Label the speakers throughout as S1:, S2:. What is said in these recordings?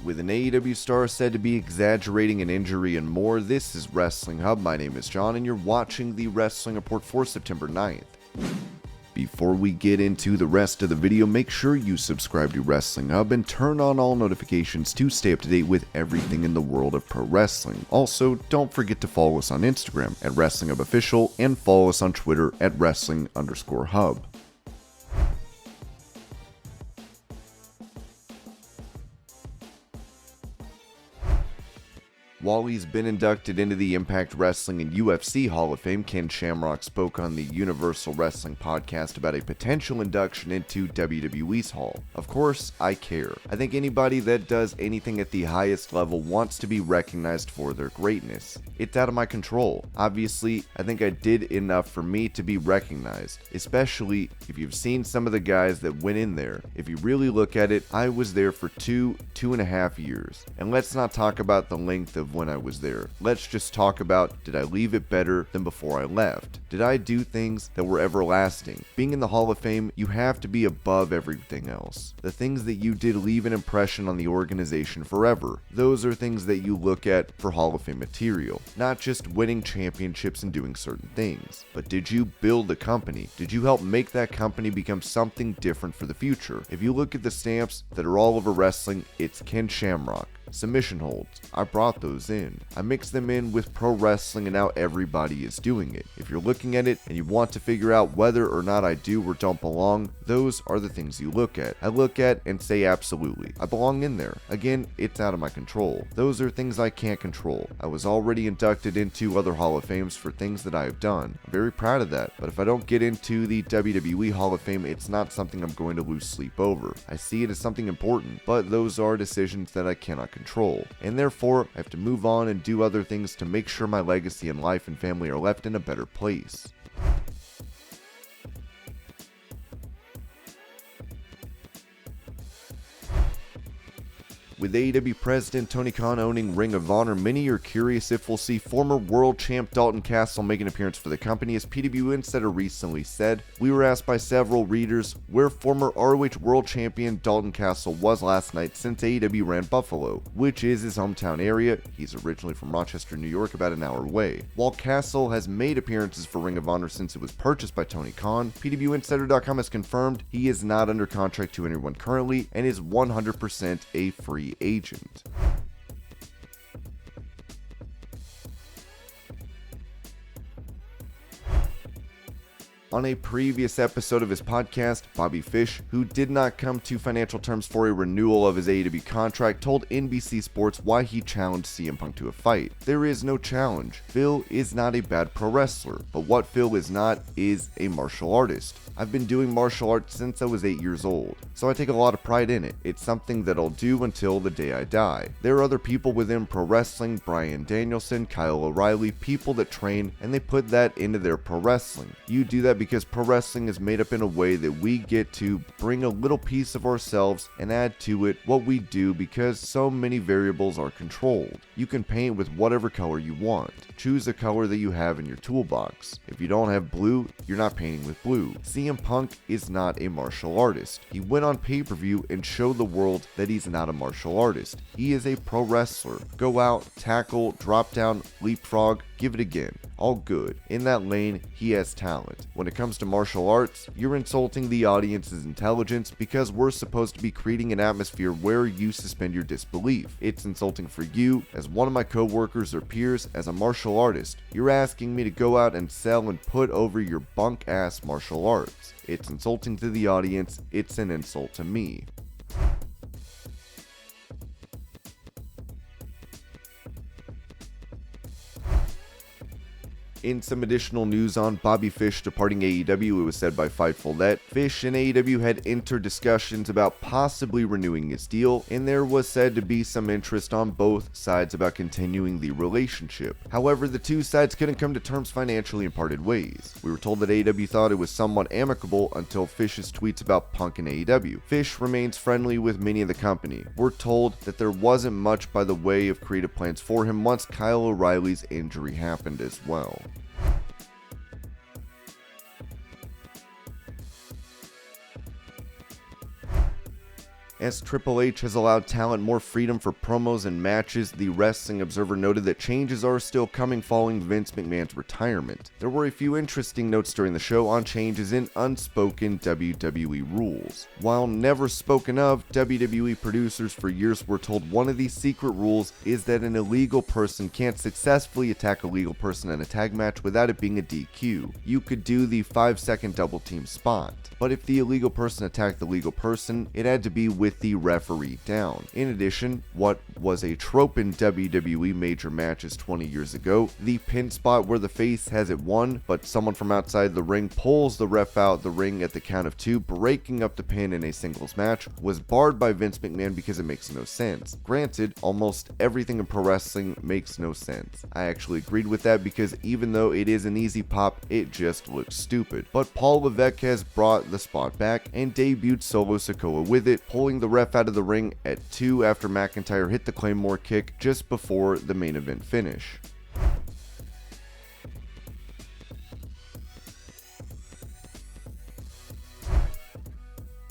S1: With an AEW star said to be exaggerating an injury and more, this is Wrestling Hub. My name is John, and you're watching the Wrestling Report for September 9th. Before we get into the rest of the video, make sure you subscribe to Wrestling Hub and turn on all notifications to stay up to date with everything in the world of pro wrestling. Also, don't forget to follow us on Instagram at Wrestling Hub Official and follow us on Twitter at Wrestling_Hub. While he's been inducted into the Impact Wrestling and UFC Hall of Fame, Ken Shamrock spoke on the Universal Wrestling podcast about a potential induction into WWE's Hall. Of course, I care. I think anybody that does anything at the highest level wants to be recognized for their greatness. It's out of my control. Obviously, I think I did enough for me to be recognized, especially if you've seen some of the guys that went in there. If you really look at it, I was there for two and a half years. And let's not talk about the length of when I was there. Let's just talk about, did I leave it better than before I left? Did I do things that were everlasting? Being in the Hall of Fame, you have to be above everything else. The things that you did leave an impression on the organization forever. Those are things that you look at for Hall of Fame material. Not just winning championships and doing certain things. But did you build a company? Did you help make that company become something different for the future? If you look at the stamps that are all over wrestling, it's Ken Shamrock. Submission holds, I brought those in. I mixed them in with pro wrestling and now everybody is doing it. If you're looking at it and you want to figure out whether or not I do or don't belong, those are the things you look at. I look at and say absolutely, I belong in there. Again, it's out of my control. Those are things I can't control. I was already inducted into other Hall of Fames for things that I have done. I'm very proud of that, but if I don't get into the WWE Hall of Fame, it's not something I'm going to lose sleep over. I see it as something important, but those are decisions that I cannot control, and therefore I have to move on and do other things to make sure my legacy in life and family are left in a better place. With AEW President Tony Khan owning Ring of Honor, many are curious if we'll see former world champ Dalton Castle make an appearance for the company. As PW Insider recently said, we were asked by several readers where former ROH world champion Dalton Castle was last night since AEW ran Buffalo, which is his hometown area. He's originally from Rochester, New York, about an hour away. While Castle has made appearances for Ring of Honor since it was purchased by Tony Khan, PWInsider.com has confirmed he is not under contract to anyone currently and is 100% a free agent. On a previous episode of his podcast, Bobby Fish, who did not come to financial terms for a renewal of his AEW contract, told NBC Sports why he challenged CM Punk to a fight. There is no challenge. Phil is not a bad pro wrestler, but what Phil is not is a martial artist. I've been doing martial arts since I was 8 years old, so I take a lot of pride in it. It's something that I'll do until the day I die. There are other people within pro wrestling, Bryan Danielson, Kyle O'Reilly, people that train and they put that into their pro wrestling. You do that because pro wrestling is made up in a way that we get to bring a little piece of ourselves and add to it what we do because so many variables are controlled. You can paint with whatever color you want. Choose a color that you have in your toolbox. If you don't have blue, you're not painting with blue. CM Punk is not a martial artist. He went on pay-per-view and showed the world that he's not a martial artist. He is a pro wrestler. Go out, tackle, drop down, leapfrog, give it again. All good. In that lane, he has talent. When it comes to martial arts, you're insulting the audience's intelligence because we're supposed to be creating an atmosphere where you suspend your disbelief. It's insulting for you, as one of my co-workers or peers, as a martial artist. You're asking me to go out and sell and put over your bunk-ass martial arts. It's insulting to the audience. It's an insult to me. In some additional news on Bobby Fish departing AEW, it was said by Fightful that Fish and AEW had entered discussions about possibly renewing his deal, and there was said to be some interest on both sides about continuing the relationship. However, the two sides couldn't come to terms financially and parted ways. We were told that AEW thought it was somewhat amicable until Fish's tweets about Punk and AEW. Fish remains friendly with many in the company. We're told that there wasn't much by the way of creative plans for him once Kyle O'Reilly's injury happened as well. As Triple H has allowed talent more freedom for promos and matches, the Wrestling Observer noted that changes are still coming following Vince McMahon's retirement. There were a few interesting notes during the show on changes in unspoken WWE rules. While never spoken of, WWE producers for years were told one of these secret rules is that an illegal person can't successfully attack a legal person in a tag match without it being a DQ. You could do the 5-second double team spot, but if the illegal person attacked the legal person, it had to be with the referee down. In addition, what was a trope in WWE major matches 20 years ago, the pin spot where the face has it won, but someone from outside the ring pulls the ref out the ring at the count of 2, breaking up the pin in a singles match, was barred by Vince McMahon because it makes no sense. Granted, almost everything in pro wrestling makes no sense. I actually agreed with that because even though it is an easy pop, it just looks stupid. But Paul Levesque has brought the spot back and debuted Solo Sikoa with it, pulling the ref out of the ring at 2 after McIntyre hit the Claymore kick just before the main event finish.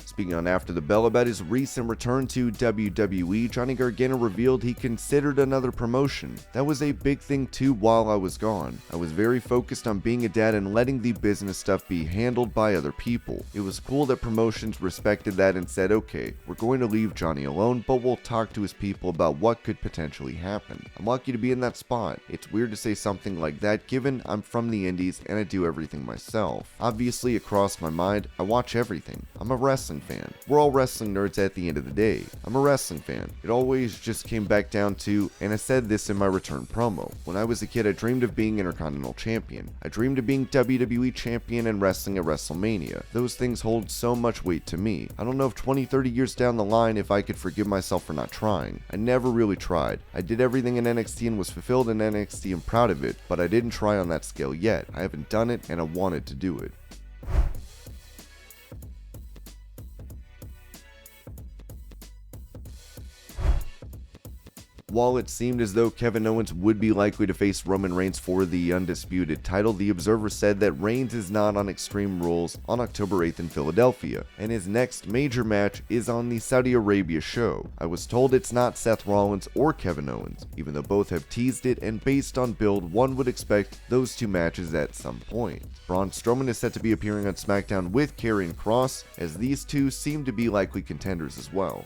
S1: Speaking on After the Bell about his recent return to WWE, Johnny Gargano revealed he considered another promotion. That was a big thing too while I was gone. I was very focused on being a dad and letting the business stuff be handled by other people. It was cool that promotions respected that and said, okay, we're going to leave Johnny alone, but we'll talk to his people about what could potentially happen. I'm lucky to be in that spot. It's weird to say something like that given I'm from the indies and I do everything myself. Obviously, across my mind, I watch everything. I'm a wrestling fan. We're all wrestling nerds at the end of the day. I'm a wrestling fan. It always just came back down to, and I said this in my return promo, when I was a kid I dreamed of being Intercontinental Champion. I dreamed of being WWE Champion and wrestling at WrestleMania. Those things hold so much weight to me. I don't know if 20-30 years down the line if I could forgive myself for not trying. I never really tried. I did everything in NXT and was fulfilled in NXT and proud of it, but I didn't try on that scale yet. I haven't done it and I wanted to do it. While it seemed as though Kevin Owens would be likely to face Roman Reigns for the undisputed title, the Observer said that Reigns is not on Extreme Rules on October 8th in Philadelphia, and his next major match is on the Saudi Arabia show. I was told it's not Seth Rollins or Kevin Owens, even though both have teased it, and based on build, one would expect those two matches at some point. Braun Strowman is set to be appearing on SmackDown with Karrion Kross, as these two seem to be likely contenders as well.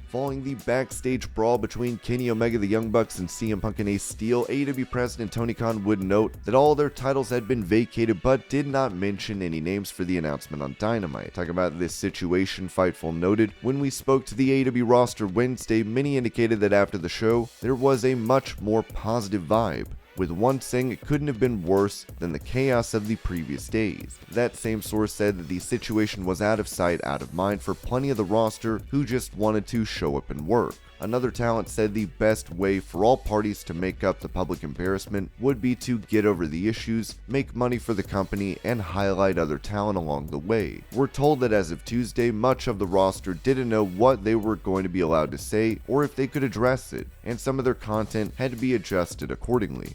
S1: Following the backstage brawl between Kenny Omega, the Young Bucks, and CM Punk and Ace Steel, AEW President Tony Khan would note that all their titles had been vacated but did not mention any names for the announcement on Dynamite. Talking about this situation, Fightful noted, when we spoke to the AEW roster Wednesday, many indicated that after the show, there was a much more positive vibe, with one saying it couldn't have been worse than the chaos of the previous days. That same source said that the situation was out of sight, out of mind for plenty of the roster who just wanted to show up and work. Another talent said the best way for all parties to make up the public embarrassment would be to get over the issues, make money for the company, and highlight other talent along the way. We're told that as of Tuesday, much of the roster didn't know what they were going to be allowed to say or if they could address it, and some of their content had to be adjusted accordingly.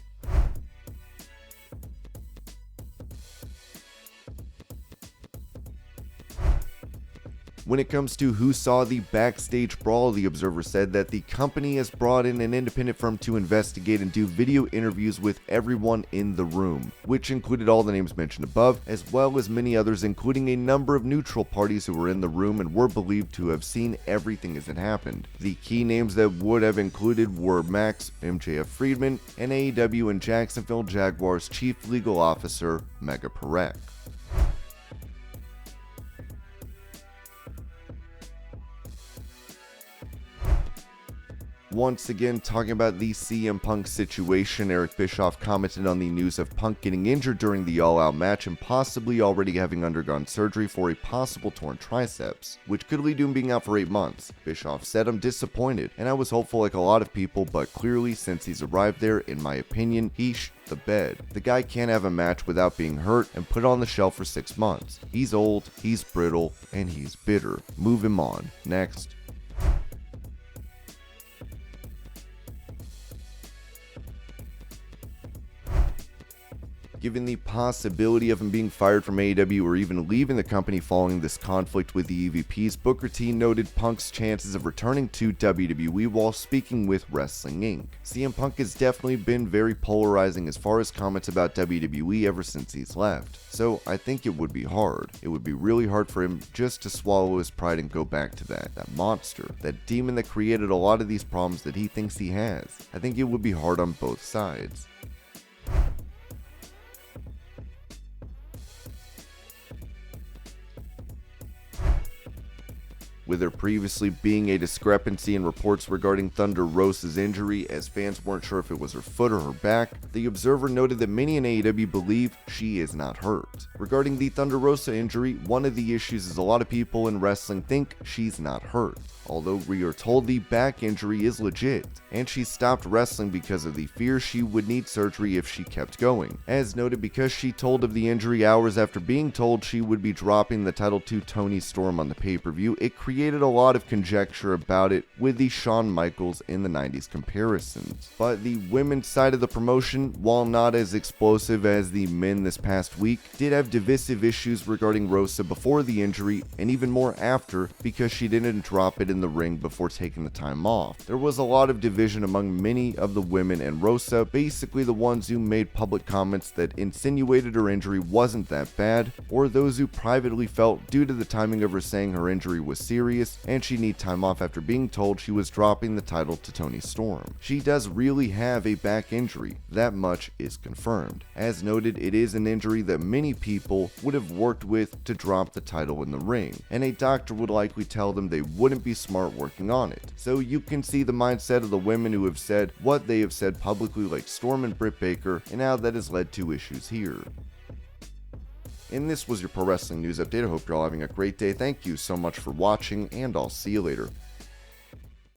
S1: When it comes to who saw the backstage brawl, the Observer said that the company has brought in an independent firm to investigate and do video interviews with everyone in the room, which included all the names mentioned above, as well as many others, including a number of neutral parties who were in the room and were believed to have seen everything as it happened. The key names that would have included were Max MJF Friedman and AEW and Jacksonville Jaguars Chief Legal Officer Mega Perek. Once again, talking about the CM Punk situation, Eric Bischoff commented on the news of Punk getting injured during the All Out match and possibly already having undergone surgery for a possible torn triceps, which could lead to him being out for 8 months. Bischoff said, "I'm disappointed, and I was hopeful like a lot of people, but clearly since he's arrived there, in my opinion, he the bed. The guy can't have a match without being hurt and put on the shelf for 6 months. He's old, he's brittle, and he's bitter. Move him on." Next. Given the possibility of him being fired from AEW or even leaving the company following this conflict with the EVPs, Booker T noted Punk's chances of returning to WWE while speaking with Wrestling Inc. CM Punk has definitely been very polarizing as far as comments about WWE ever since he's left. So I think it would be hard. It would be really hard for him just to swallow his pride and go back to that monster, that demon that created a lot of these problems that he thinks he has. I think it would be hard on both sides. With there previously being a discrepancy in reports regarding Thunder Rosa's injury, as fans weren't sure if it was her foot or her back, the Observer noted that many in AEW believe she is not hurt. Regarding the Thunder Rosa injury, one of the issues is a lot of people in wrestling think she's not hurt. Although we are told the back injury is legit, and she stopped wrestling because of the fear she would need surgery if she kept going. As noted, because she told of the injury hours after being told she would be dropping the title to Toni Storm on the pay-per-view, it created a lot of conjecture about it with the Shawn Michaels in the 90s comparisons. But the women's side of the promotion, while not as explosive as the men this past week, did have divisive issues regarding Rosa before the injury and even more after, because she didn't drop it in the ring before taking the time off. There was a lot of division among many of the women and Rosa, basically the ones who made public comments that insinuated her injury wasn't that bad, or those who privately felt due to the timing of her saying her injury was serious and she'd need time off after being told she was dropping the title to Toni Storm. She does really have a back injury, that much is confirmed. As noted, it is an injury that many people would have worked with to drop the title in the ring, and a doctor would likely tell them they wouldn't be smart working on it. So you can see the mindset of the women who have said what they have said publicly, like Storm and Britt Baker, and how that has led to issues here. And this was your Pro Wrestling News Update. I hope you're all having a great day. Thank you so much for watching, and I'll see you later.